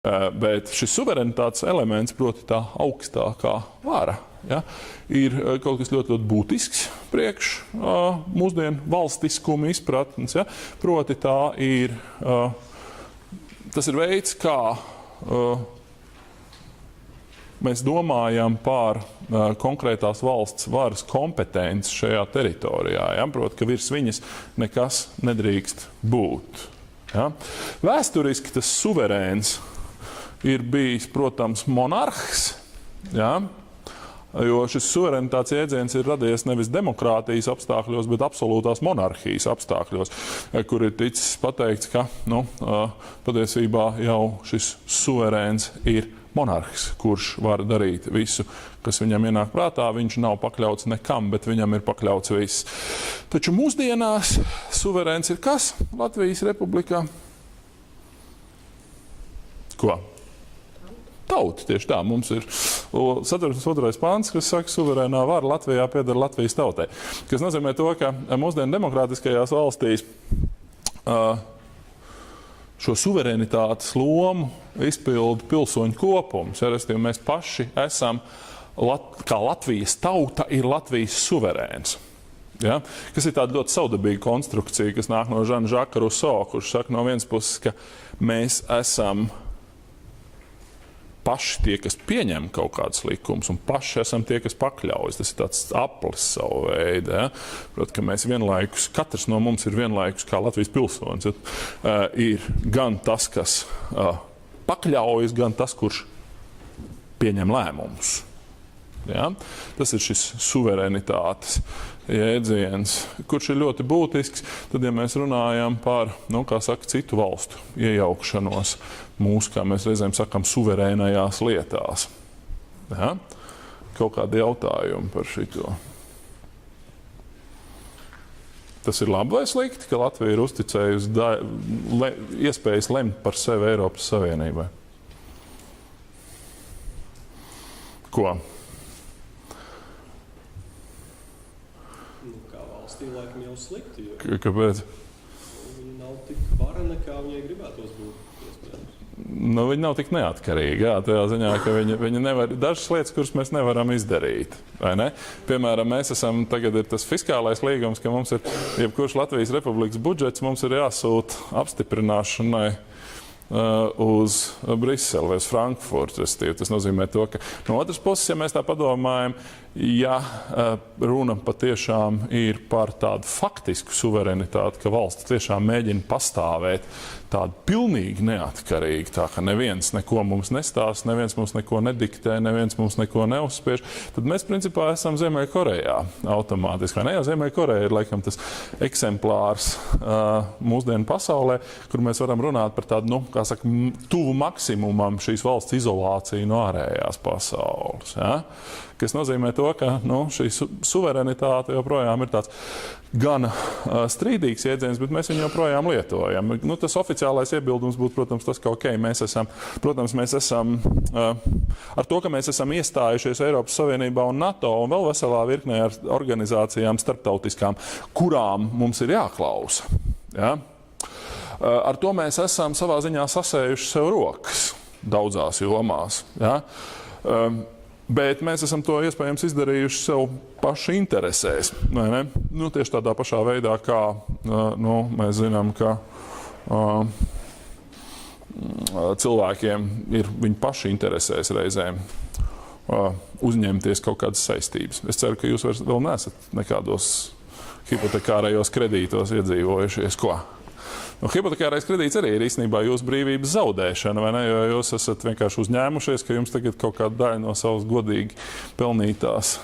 Bet šis suverenitātes elements, proti tā augstākā vara, ja, ir kaut kas ļoti, ļoti būtisks priekš mūsdienu valstiskuma izpratnes. Ja. Proti tā ir, tas ir veids, kā mēs domājam par konkrētās valsts varas kompetenci šajā teritorijā. Ja. Proti, ka virs viņas nekas nedrīkst būt. Ja. Vēsturiski tas suverēns ir bijis, protams, monarhs, ja? Jo šis suverenitātes jēdziens ir radies nevis demokrātijas apstākļos, bet absolūtās monarhijas apstākļos, kur ir ticis pateikts, ka patiesībā jau šis suverēns ir monarhs, kurš var darīt visu, kas viņam ienāk prātā. Viņš nav pakļauts nekam, bet viņam ir pakļauts viss. Taču mūsdienās suverēns ir kas Latvijas republikā? Ko? Tauta, tieši tā. Mums ir 4. pāns, kas saka, suverēnā vara Latvijā pieder Latvijas tautai. Kas nozīmē to, ka mūsdienu demokrātiskajās valstīs šo suverenitātes lomu izpilda pilsoņu kopums. Ja, restīvi, mēs paši esam, kā Latvijas tauta ir Latvijas suverēns. Ja? Kas ir tāda ļoti savdabīga konstrukcija, kas nāk no Žana Žaka Ruso, kurš saka no vienas puses, ka mēs esam paši tie, kas pieņem kaut kādus likumus, un paši esam tie, kas pakļaujas. Tas ir tāds aplis savu veidu. Ja? Protams, ka mēs vienlaikus, katrs no mums ir vienlaikus kā Latvijas pilsonis. Ja? Ir gan tas, kas pakļaujas, gan tas, kurš pieņem lēmumus. Ja? Tas ir šis suverenitātes jēdziens, kurš ir ļoti būtisks. Tad, ja mēs runājam par, kā saka, citu valstu iejaukšanos mūsu, kā mēs reizēm sakam, suverēnajās lietās. Ja? Kaut kādi jautājumi par šito. Tas ir labi vai slikti, ka Latvija ir uzticējusi iespējas lemt par sevi Eiropas Savienībai? Ko? Laikam jau slikti, jo kāpēc? Viņa nav tik varena, kā viņai gribētos būt. Viņa nav tik neatkarīga, jā, tajā ziņā, ka viņa nevar, dažas lietas, kuras mēs nevaram izdarīt, vai ne? Piemēram, mēs esam, tagad ir tas fiskālais līgums, ka mums ir, jebkurš Latvijas Republikas budžets mums ir jāsūt apstiprināšanai uz Briseli vai uz Frankfurtu. Tas nozīmē to, ka no otras puses, ja mēs tā padomājam, ja runa patiešām ir par tādu faktisku suverenitāti, ka valsts tiešām mēģina pastāvēt tādu pilnīgi neatkarīgi, tā ka neviens neko mums nestāsta, neviens mums neko nediktē, neviens mums neko neuzspiež, tad mēs principā esam Ziemeļkorejā automātiski. Ne jau Ziemeļkoreja ir laikam tas eksemplārs mūsdienu pasaulē, kur mēs varam runāt par tādu, kā saka, tuvu maksimumam šīs valsts izolāciju no ārējās pasaules. Ja? Kas nozīmē to, ka šī suverenitāte joprojām ir tāds gan strīdīgs jēdziens, bet mēs viņu joprojām lietojam. Tas oficiālais iebildums būtu, protams, tas, ka mēs esam ar to, ka mēs esam iestājušies Eiropas Savienībā un NATO un vēl veselā virknē ar organizācijām starptautiskām, kurām mums ir jāklausa. Ja? Ar to mēs esam savā ziņā sasējuši sev rokas daudzās jomās. Ja? Bet mēs esam to iespējams izdarījuši sev paši interesēs. Tieši tādā pašā veidā, kā mēs zinām, ka cilvēkiem ir viņu paši interesēs reizēm uzņemties kaut kādas saistības. Es ceru, ka jūs vēl neesat nekādos hipotekārajos kredītos iedzīvojušies. Ko? Hipotekārais kredīts arī ir īstenībā jūsu brīvības zaudēšana, vai ne? Jo jūs esat vienkārši uzņēmušies, ka jums tagad kaut kāda daļa no savas godīgi pelnītās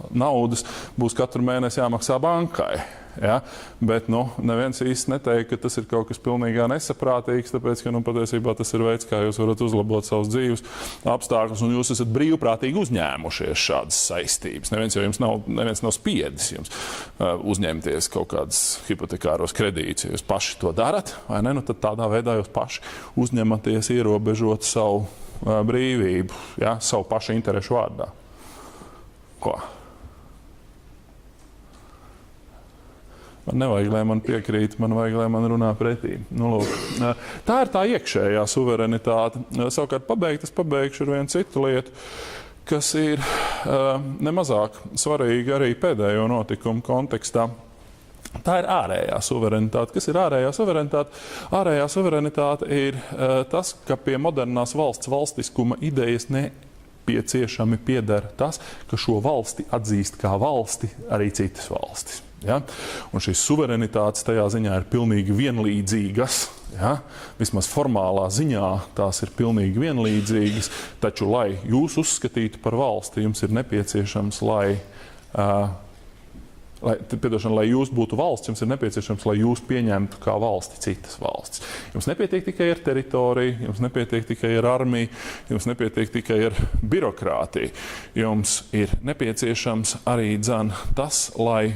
naudas būs katru mēnesi jāmaksā bankai. Ja? Bet neviens īsti neteikt, ka tas ir kaut kas pilnīgā nesaprātīgs, tāpēc, ka patiesībā tas ir veids, kā jūs varat uzlabot savus dzīves apstākļus, un jūs esat brīvprātīgi uzņēmušies šādas saistības. Neviens nav spiedis jums uzņemties kaut kādas hipotekāros kredītus. Ja jūs paši to darat, vai ne? Tad tādā veidā jūs paši uzņematies ierobežot savu brīvību, ja? Savu pašu interešu vārdā. Ko? Man nevajag, lai man piekrīt, man vajag, lai man runā pretī. Nu, lūk. Tā ir tā iekšējā suverenitāte. Savukārt pabeigšu ar vienu citu lietu, kas ir nemazāk svarīga arī pēdējo notikumu kontekstā. Tā ir ārējā suverenitāte. Kas ir ārējā suverenitāte? Ārējā suverenitāte ir tas, ka pie modernās valstiskuma idejas nepieciešami pieder tas, ka šo valsti atzīst kā valsti arī citas valstis. Ja? Un šīs suverenitātes tajā ziņā ir pilnīgi vienlīdzīgas. Ja? Vismaz formālā ziņā tās ir pilnīgi vienlīdzīgas, taču, lai jūs uzskatītu par valsti, jums ir nepieciešams, lai jūs būtu valsts, jums ir nepieciešams, lai jūs pieņemtu kā valsti citas valstis. Jums nepietiek tikai ar teritoriju, jums nepietiek tikai ar armiju, jums nepietiek tikai ar birokrātiju. Jums ir nepieciešams arī tas, lai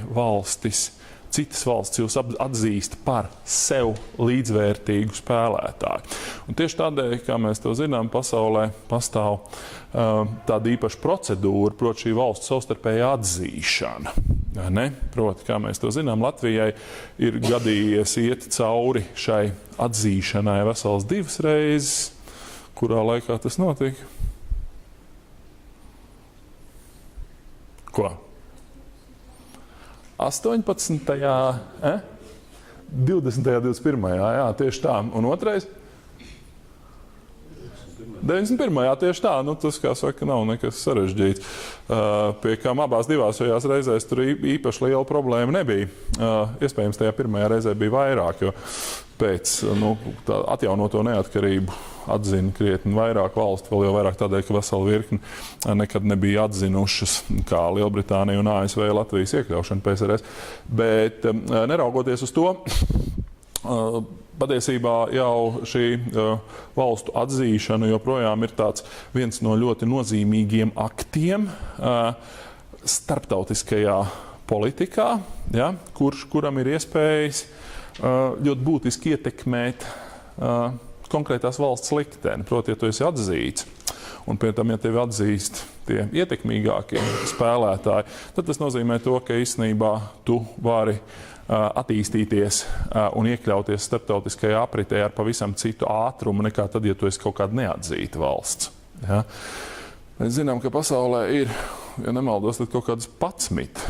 citas valstis jūs atzīst par sev līdzvērtīgu spēlētāju. Un tieši tādēļ, kā mēs to zinām, pasaulē pastāv tāda īpaša procedūra, proti šī valsts savstarpējā atzīšana. Ne? Proti, kā mēs to zinām, Latvijai ir gadījies iet cauri šai atzīšanai vesels 2 reizes. Kurā laikā tas notika? Ko? 18. 20. 21. Jā, tieši tā. Un otrais? 91. Jā, tieši tā. Nu, tas, kā saka, nav nekas sarežģīts. Pie kām abās divās reizēs tur īpaši liela problēma nebija. Iespējams, tajā pirmajā reizē bija vairāk, jo pēc atjaunoto neatkarību atzina krietni vairāk valstu, vēl jau vairāk tādēļ, ka vesela virkni nekad nebija atzinušas, kā Lielbritānija un ASV Latvijas iekļaušana PSRS. Bet neraugoties uz to, patiesībā jau šī valstu atzīšana joprojām ir viens no ļoti nozīmīgiem aktiem starptautiskajā politikā, ja, kuram ir iespējas ļoti būtiski ietekmēt konkrētās valsts likteni. Proti, ja tu esi atzīts, un pie tam, ja tevi atzīst tie ietekmīgākie spēlētāji, tad tas nozīmē to, ka īstenībā tu vari attīstīties un iekļauties starptautiskajā apritē ar pavisam citu ātrumu nekā tad, ja tu esi kaut kāda neatzīta valsts. Ja? Mēs zinām, ka pasaulē ir, ja nemaldos, tad kaut kādas 11.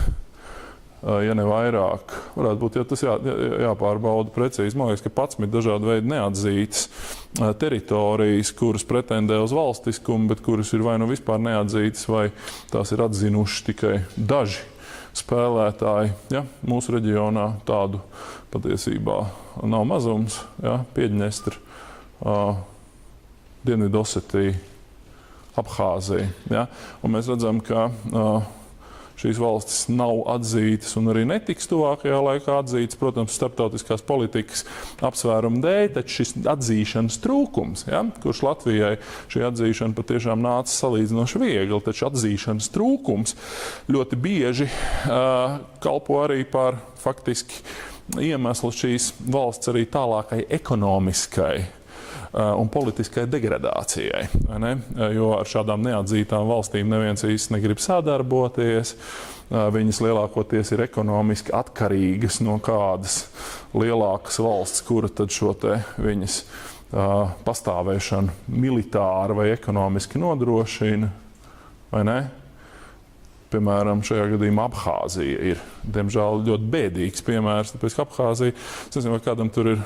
Ja ne vairāk, varētu būt, ja tas jāpārbauda precīzi. Man liekas, ka 11 dažādi veidi neatzītas teritorijas, kuras pretendē uz valstiskumu, bet kuras ir vai nu vispār neatzītas, vai tās ir atzinuši tikai daži spēlētāji. Ja? Mūsu reģionā tādu patiesībā nav mazums. Ja? Piedņestra, Dienvidosetija, Abhāzija. Ja? Un mēs redzam, ka šīs valstis nav atzītas un arī netiks tuvākajā laikā atzītas, protams, starptautiskās politikas apsvērumu dēļ, taču šis atzīšanas trūkums, ja, kurš Latvijai šī atzīšana patiešām nāca salīdzinoši viegli, taču atzīšanas trūkums ļoti bieži kalpo arī par faktiski iemeslu šīs valsts arī tālākai ekonomiskai un politiskai degradācijai. Ne? Jo ar šādām neatzītām valstīm neviens īsti negrib sadarboties. Viņas lielākoties ir ekonomiski atkarīgas no kādas lielākas valsts, kura tad šo te viņas pastāvēšanu militāri vai ekonomiski nodrošina. Vai ne? Piemēram, šajā gadījumā Abhāzija ir, diemžēl, ļoti bēdīgs piemērs, tāpēc, ka Abhāzija, es nezinu, vai kādam tur ir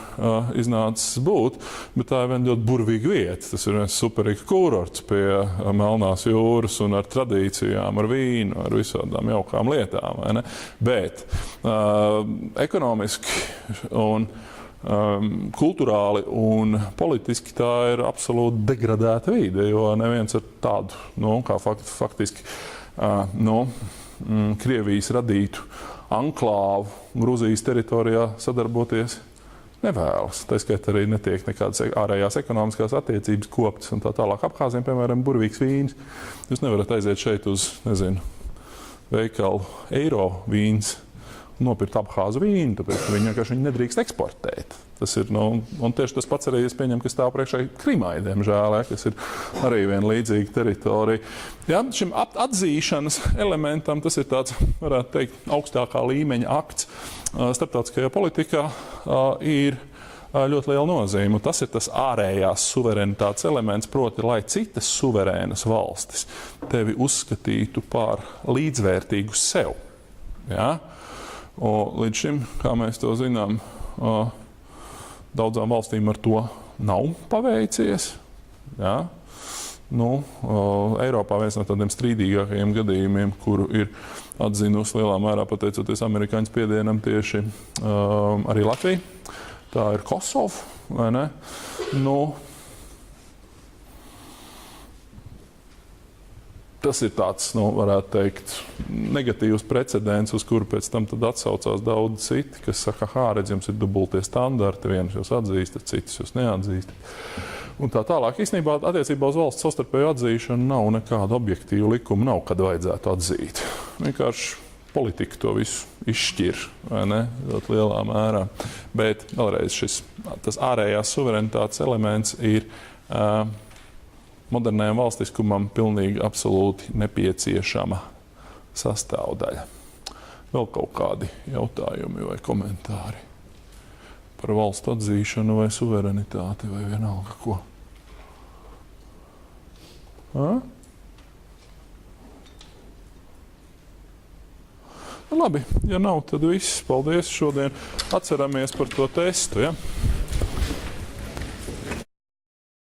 iznācis būt, bet tā ir viena ļoti burvīga vieta. Tas ir viens superīgs kurorts pie Melnās jūras un ar tradīcijām, ar vīnu, ar visādām jaukām lietām, vai ne? Bet ekonomiski un kulturāli un politiski tā ir absolūti degradēta vide, jo neviens ar tādu, kā faktiski Krievijas radītu anklāvu Gruzijas teritorijā sadarboties nevēlas. Tā skaitā arī netiek nekādas ārējās ekonomiskās attiecības koptas un tā tālāk. Abhāzijam, piemēram, burvīgs vīns. Jūs nevarat aiziet šeit uz, veikalu eiro vīns nopirkt Abhāzu vīnu, tāpēc ka viņi vienkārši nedrīkst eksportēt. Tas ir, un tieši tas pats arī, es pieņemu, ka stāv priekšā Krimai, diemžēl, kas ir arī viena līdzīga teritorija. Ja, šim atzīšanas elementam tas ir tāds, varētu teikt, augstākā līmeņa akts starptautiskajā politikā ir ļoti liela nozīme. Tas ir tas ārējās suverenitātes elements, proti, lai citas suverēnas valstis tevi uzskatītu par līdzvērtīgu sev. Ja? Līdz šim, kā mēs to zinām, daudzām valstīm ar to nav paveicies. Ja? Eiropā viens no tādiem strīdīgākajiem gadījumiem, kuru ir atzinusi lielā mērā pateicoties amerikāņu spiedienam tieši arī Latvija. Tā ir Kosova, vai ne? Tas ir tāds, varētu teikt, negatīvs precedents, uz kuru pēc tam tad atsaucās daudz citi, kas saka, redz, jums ir dubultie standarti, vienus jūs atzīstat, citus jūs neatzīstat. Un tā tālāk, īstenībā, attiecībā uz valsts savstarpēju atzīšanu nav nekāda objektīva likuma, nav, kad vajadzētu atzīt. Vienkārši politika to visu izšķir, vai ne, ļoti lielā mērā. Bet vēlreiz tas ārējās suverenitātes elements ir modernajam valstiskumam pilnīgi absolūti nepieciešama sastāvdaļa. Vēl kaut kādi jautājumi vai komentāri par valstu atzīšanu vai suverenitāti vai vienalga ko? Labi, ja nav, tad viss. Paldies šodien. Atceramies par to testu, ja?